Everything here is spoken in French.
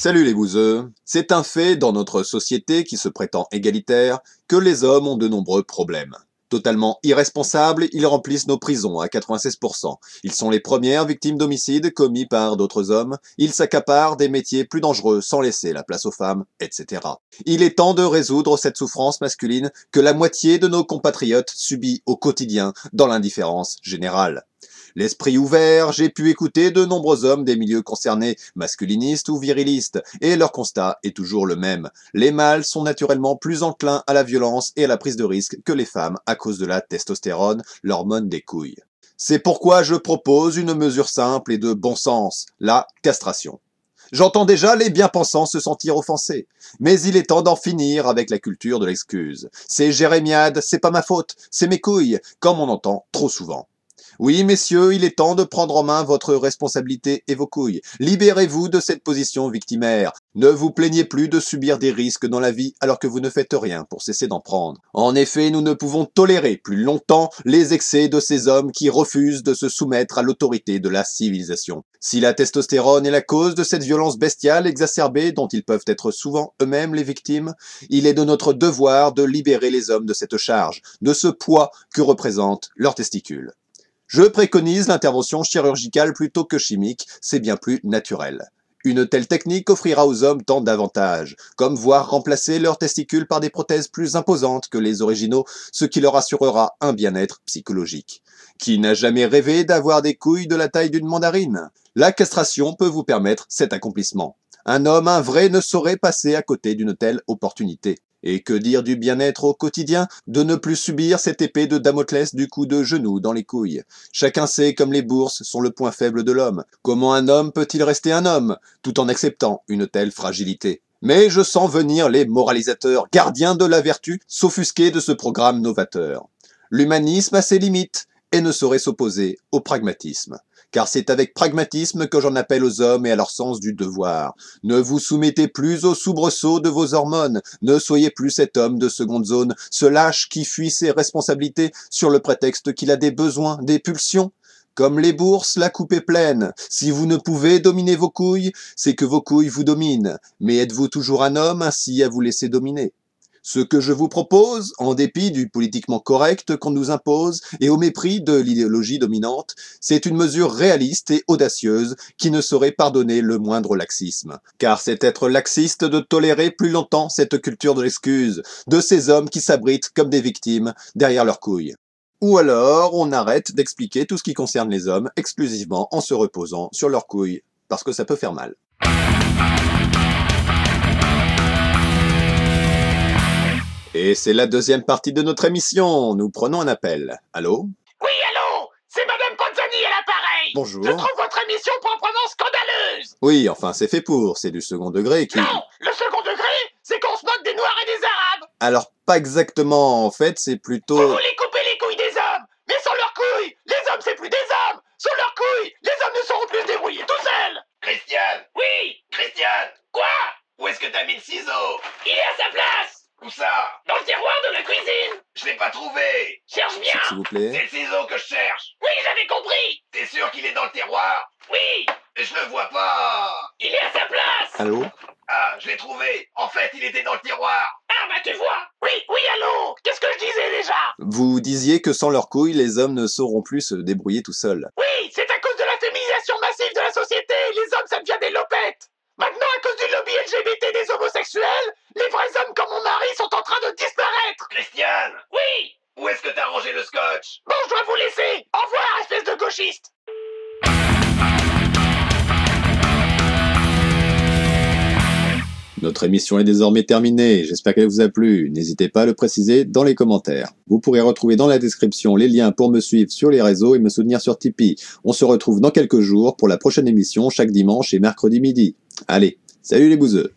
Salut les bouseux. C'est un fait dans notre société qui se prétend égalitaire que les hommes ont de nombreux problèmes. Totalement irresponsables, ils remplissent nos prisons à 96%. Ils sont les premières victimes d'homicides commis par d'autres hommes. Ils s'accaparent des métiers plus dangereux sans laisser la place aux femmes, etc. Il est temps de résoudre cette souffrance masculine que la moitié de nos compatriotes subit au quotidien dans l'indifférence générale. L'esprit ouvert, j'ai pu écouter de nombreux hommes des milieux concernés, masculinistes ou virilistes, et leur constat est toujours le même. Les mâles sont naturellement plus enclins à la violence et à la prise de risque que les femmes à cause de la testostérone, l'hormone des couilles. C'est pourquoi je propose une mesure simple et de bon sens, la castration. J'entends déjà les bien-pensants se sentir offensés. Mais il est temps d'en finir avec la culture de l'excuse. C'est jérémiade, c'est pas ma faute, c'est mes couilles, comme on entend trop souvent. Oui, messieurs, il est temps de prendre en main votre responsabilité et vos couilles. Libérez-vous de cette position victimaire. Ne vous plaignez plus de subir des risques dans la vie alors que vous ne faites rien pour cesser d'en prendre. En effet, nous ne pouvons tolérer plus longtemps les excès de ces hommes qui refusent de se soumettre à l'autorité de la civilisation. Si la testostérone est la cause de cette violence bestiale exacerbée dont ils peuvent être souvent eux-mêmes les victimes, il est de notre devoir de libérer les hommes de cette charge, de ce poids que représentent leurs testicules. Je préconise l'intervention chirurgicale plutôt que chimique, c'est bien plus naturel. Une telle technique offrira aux hommes tant d'avantages, comme voir remplacer leurs testicules par des prothèses plus imposantes que les originaux, ce qui leur assurera un bien-être psychologique. Qui n'a jamais rêvé d'avoir des couilles de la taille d'une mandarine? La castration peut vous permettre cet accomplissement. Un homme, un vrai, ne saurait passer à côté d'une telle opportunité. Et que dire du bien-être au quotidien, de ne plus subir cette épée de Damoclès du coup de genou dans les couilles. Chacun sait comme les bourses sont le point faible de l'homme. Comment un homme peut-il rester un homme, tout en acceptant une telle fragilité? Mais je sens venir les moralisateurs, gardiens de la vertu, s'offusquer de ce programme novateur. L'humanisme a ses limites, et ne saurait s'opposer au pragmatisme. Car c'est avec pragmatisme que j'en appelle aux hommes et à leur sens du devoir. Ne vous soumettez plus aux soubresauts de vos hormones, ne soyez plus cet homme de seconde zone, ce lâche qui fuit ses responsabilités sur le prétexte qu'il a des besoins, des pulsions. Comme les bourses, la coupe est pleine. Si vous ne pouvez dominer vos couilles, c'est que vos couilles vous dominent. Mais êtes-vous toujours un homme ainsi à vous laisser dominer ? Ce que je vous propose, en dépit du politiquement correct qu'on nous impose et au mépris de l'idéologie dominante, c'est une mesure réaliste et audacieuse qui ne saurait pardonner le moindre laxisme. Car c'est être laxiste de tolérer plus longtemps cette culture de l'excuse, de ces hommes qui s'abritent comme des victimes derrière leurs couilles. Ou alors, on arrête d'expliquer tout ce qui concerne les hommes exclusivement en se reposant sur leurs couilles, parce que ça peut faire mal. Et c'est la deuxième partie de notre émission. Nous prenons un appel. Allô? Oui, allô? C'est Madame Panzani à l'appareil. Bonjour. Je trouve votre émission proprement scandaleuse. Oui, enfin, c'est fait pour. C'est du second degré qui... Non, le second degré, c'est qu'on se moque des Noirs et des Arabes. Alors, pas exactement. En fait, c'est plutôt... Vous voulez couper les couilles des hommes. Mais sans leurs couilles, les hommes, c'est plus des hommes. Sans leurs couilles, les hommes ne sauront plus se débrouiller tout seuls. Christiane. Oui, Christiane. Quoi? Où est-ce que t'as mis le ciseau? Il est à sa place. Où ça? Dans le tiroir de la cuisine. Je l'ai pas trouvé. Cherche bien. S'il vous plaît. C'est le ciseau que je cherche. Oui, j'avais compris. T'es sûr qu'il est dans le tiroir? Oui. Mais je le vois pas. Il est à sa place. Allô? Ah, je l'ai trouvé. En fait, il était dans le tiroir. Ah, bah tu vois. Oui, allô. Qu'est-ce que je disais déjà? Vous disiez que sans leurs couilles, les hommes ne sauront plus se débrouiller tout seuls. Oui, c'est à cause de la féminisation massive de la société. Les hommes, ça devient des lopettes. Maintenant, à cause du lobby LGBT des homosexuels, les vrais hommes comme mon mari sont en train de disparaître. Christiane. Oui. Où est-ce que t'as rangé le scotch? Bon, je dois vous laisser. Au revoir, espèce de gauchiste. Notre émission est désormais terminée. J'espère qu'elle vous a plu. N'hésitez pas à le préciser dans les commentaires. Vous pourrez retrouver dans la description les liens pour me suivre sur les réseaux et me soutenir sur Tipeee. On se retrouve dans quelques jours pour la prochaine émission chaque dimanche et mercredi midi. Allez, salut les bouseux!